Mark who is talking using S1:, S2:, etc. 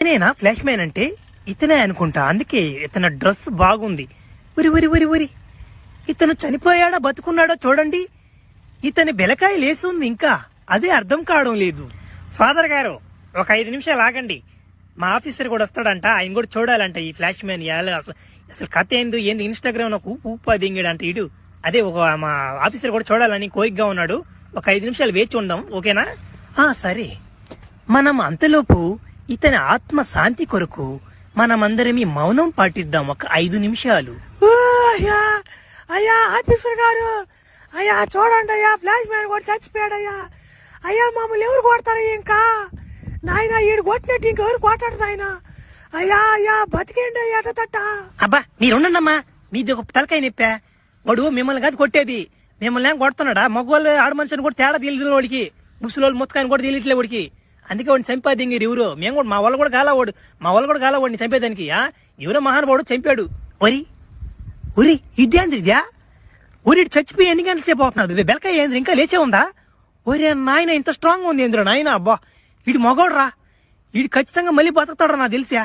S1: నేనా flash man అంటే ఇతనే అనుకుంటా, అందుకే ఇతని డ్రెస్ బాగుంది. ఉరి ఉరి ఉరి ఉరి ఇతను చనిపోయాడా బతుకున్నాడో చూడండి. ఇతని బెలకాయ లేసుంది ఇంకా, అదే అర్థం కావడం లేదు. ఫాదర్ గారు ఒక 5 నిమిషాలు ఆగండి, మా ఆఫీసర్ కూడా వస్తాడంట, ఆయన కూడా చూడాలంట ఈ ఫ్లాష్ మ్యాన్. అసలు కథ ఏంది ఇన్స్టాగ్రామ్ నాకు ఊపు దింగాడంట ఇడు. అదే మా ఆఫీసర్ కూడా చూడాలని కోరికగా ఉన్నాడు. ఒక 5 నిమిషాలు వేచి ఉందాం, ఓకేనా? సరే. మనం అంతలోపు ఇతని ఆత్మ శాంతి కొరకు మనమందరమీ మౌనం పాటిద్దాం ఒక 5 నిమిషాలు. అయ్యా ఆఫీసర్ గారు, అయ్యా చూడండి అయ్యా, ఫ్లాష్ మ్యాన్ కూడా చచ్చిపోయాడయ్యా. అయ్యా మమ్మల్ని ఎవరు కొడతారయ్యా? ఇంకా నాయన ఈడు కొట్టినట్టు ఇంకెవరు కొట్టాడు నాయన? అయ్యా అయ్యా బతికేండి అయ్యా తట్ట. అబ్బా మీరుండమ్మా, మీది ఒక తలకాయ నిప్పా. వాడు మిమ్మల్ని కాదు కొట్టేది, మిమ్మల్ని ఏం కొడుతున్నాడా? మగవాళ్ళు ఆడ మనుషుని కూడా తేడా తెలియదు వాడికి, ముసలి ముత్తకాయని కూడా తెలియట్లే వాడికి. అందుకే వాడిని చంపేది ఎవరు? మేము కూడా మా వాళ్ళు కూడా గాలవాడిని చంపేదానికి. ఎవరో మహానుభావుడు చంపాడు. ఉరి ఇద్యా ఊరి చచ్చిపోయి ఎన్ని గంటల సేపు అవుతున్నాడు? బెలకాయ ఏంద్ర ఇంకా లేచే ఉందా? ఒరే నాయన ఇంత స్ట్రాంగ్ ఉంది ఏంద్ర నాయన. అబ్బా వీడి మగోడు రా, వీడు ఖచ్చితంగా మళ్ళీ బతుకుతాడు నాకు తెలిసా.